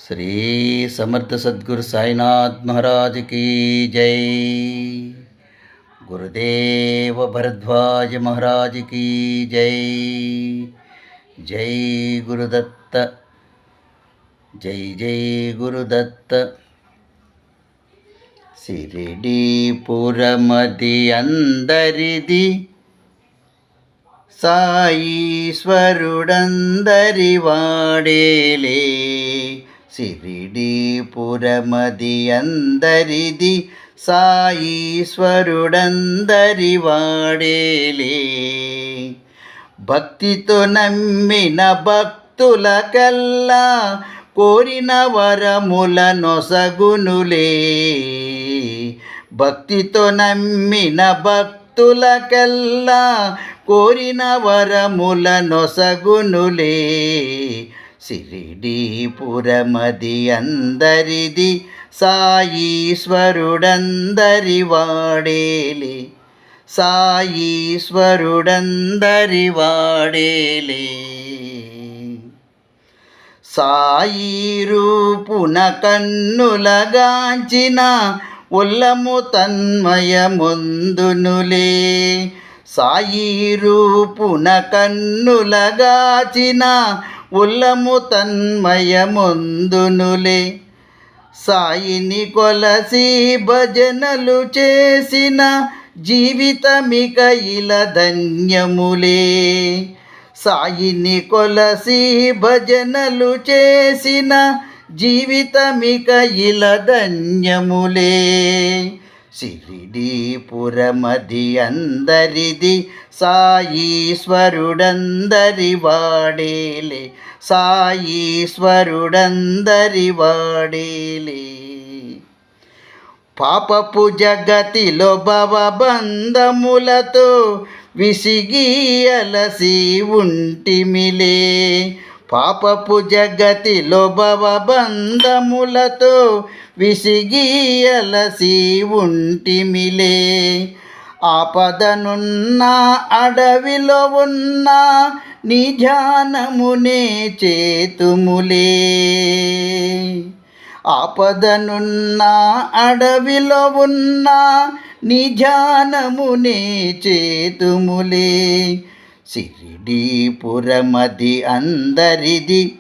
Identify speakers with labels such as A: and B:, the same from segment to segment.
A: శ్రీ సమర్థ సద్గురు సాయినాథ్ మహారాజ్ की जय। गुरुदेव भरद्वाज महाराज की जय। जय गुरुदत्त, जय जय गुरुदत्त। సిరిడి పురమది అందరిది, సాయీశ్వరుడందరి వాడేలే. సిరిడి పురమది అందరిది, సాయీశ్వరుడందరి వాడేలే. భక్తితో నమ్మిన భక్తులకల్లా కోరిన వరముల నొసగునులే. భక్తితో నమ్మిన భక్తులకల్లా కోరిన వరముల నొసగునులే. సిరిడి పురమది అందరిది, సాయీశ్వరుడందరి వాడేలే. సాయీశ్వరుడందరి వాడేలే. సాయి రూపున కన్నులగాంచిన ఉల్లము తన్మయముందునులే. సాయి రూపున కన్నులగాచిన ఉల్లము తన్మయముందునులే. సాయిని కొలసి భజనలు చేసిన జీవితమిక ఇలా ధన్యములే. సాయిని కొలసి భజనలు చేసిన జీవితమిక ఇలా ధన్యములే. సిరిడి పురమది అందరిది, సాయీశ్వరుడందరి వాడేలే. సాయీశ్వరుడందరి వాడేలే. పాపపు జగతిలో భవబంధములతో విసిగి అలసి ఉంటిమిలే. పాపపు జగతిలో భవబంధములతో విసిగి అలసి ఉంటిమిలే. ఆపదనున్న అడవిలో ఉన్న నీ ధ్యానమునే చేతుములే. ఆపదనున్న అడవిలో ఉన్న నీ ధ్యానమునే చేతుములే. సిరిడి పురమది అందరిది,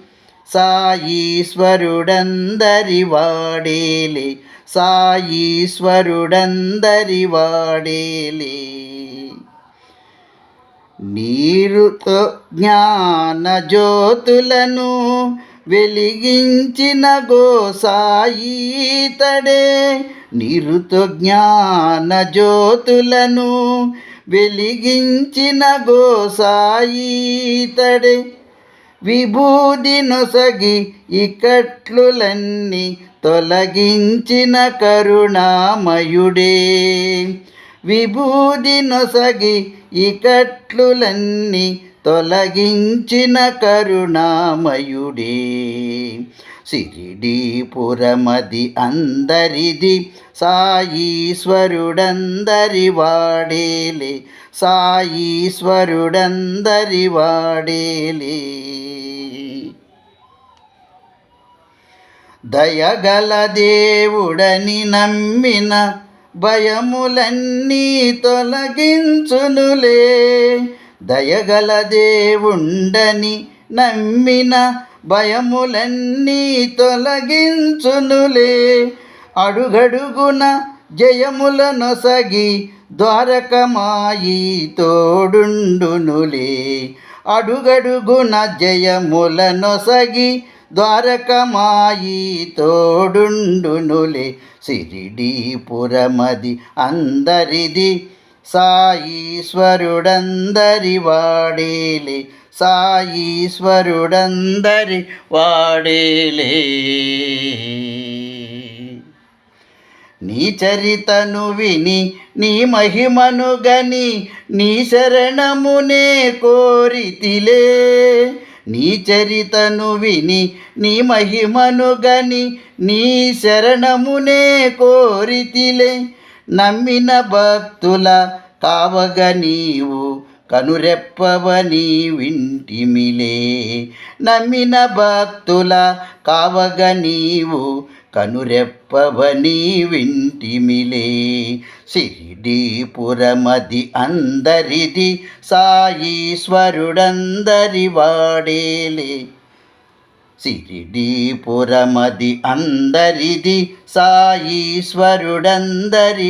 A: సాయీశ్వరుడందరి వాడేలే. సాయీశ్వరుడందరి వాడేలే. నీరుతో జ్ఞాన జ్యోతులను వెలిగించిన గోసాయితడే. నీరుతో జ్ఞాన జ్యోతులను వెలిగించిన గోసాయితడే. విభూది నొసగి ఇక్కట్లులన్నీ తొలగించిన కరుణామయుడే. విభూది నొసగి ఇక్కట్లులన్నీ తొలగించిన కరుణామయుడే. సిరిడి పురమది అందరిది, సాయీశ్వరుడందరి వాడేలే. సాయీశ్వరుడందరి వాడేలే. దయగల దేవుడని నమ్మిన భయములన్నీ తొలగించునులే. దయగల దేవుండని నమ్మిన భయములన్నీ తొలగించునులే. అడుగడుగున జయముల నొసగి ద్వారకమాయి తోడుండునులే. అడుగడుగున జయముల నొసగి ద్వారకమాయి తోడుండునులే. సిరిడి పురమది అందరిది, సాయీశ్వరుడందరి వాడేలే. సాయీశ్వరుడందరి వాడేలే. నీ చరితను విని నీ మహిమను గని నీ శరణమునే కోరితిలే. నీ చరితను విని నీ మహిమను గని నీ శరణమునే కోరితిలే. నమ్మిన భక్తుల కావగ నీవు కనురెప్పవని వింటిమిలే. నమ్మిన భక్తుల కావగ నీవు కనురెప్పవని వింటిమిలే. షిరిడీపురమది అందరిది, సాయీశ్వరుడందరి వాడేలే. షిరిడీపురమది అందరిది, సాయీశ్వరుడందరి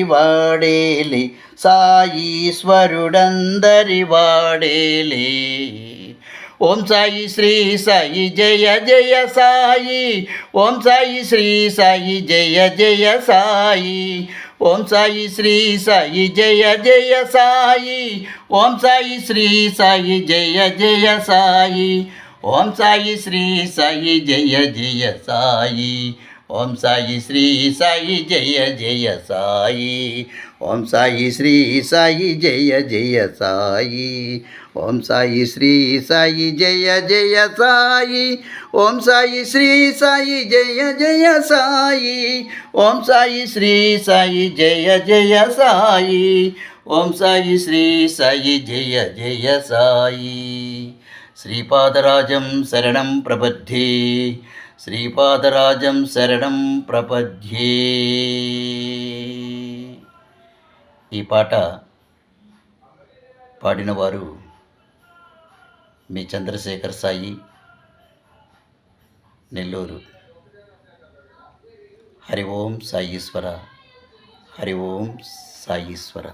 A: వాడేలే. సాయీశ్వరుడందరి వాడేలే. ఓం సాయి శ్రీ సాయి జయ జయ సాయి. ఓం సాయి శ్రీ సాయి జయ జయ సాయి. ఓం సాయి శ్రీ సాయి జయ జయ సాయి. ఓం సాయి శ్రీ సాయి జయ జయ సాయి. ఓం సాయి శ్రీ సాయి జయ జయ సాయి. ఓం సాయి శ్రీ సాయి జయ జయ సాయి. ఓం సాయి శ్రీ సాయి జయ జయ సాయి. ఓం సాయి శ్రీ సాయి జయ జయ సాయి. ఓం సాయి శ్రీ సాయి జయ జయ సాయి. ఓం సాయి శ్రీ సాయి జయ జయ సాయి. ఓం సాయి శ్రీ సాయి జయ జయ సాయి. శ్రీపాదరాజం శరణం ప్రపద్యే. శ్రీపాదరాజం శరణం ప్రపద్యే. ఈ పాట పాడినవారు మీ చంద్రశేఖర్ సాయి, నెల్లూరు. హరి ఓం సాయీశ్వర. హరి ఓం సాయీశ్వర.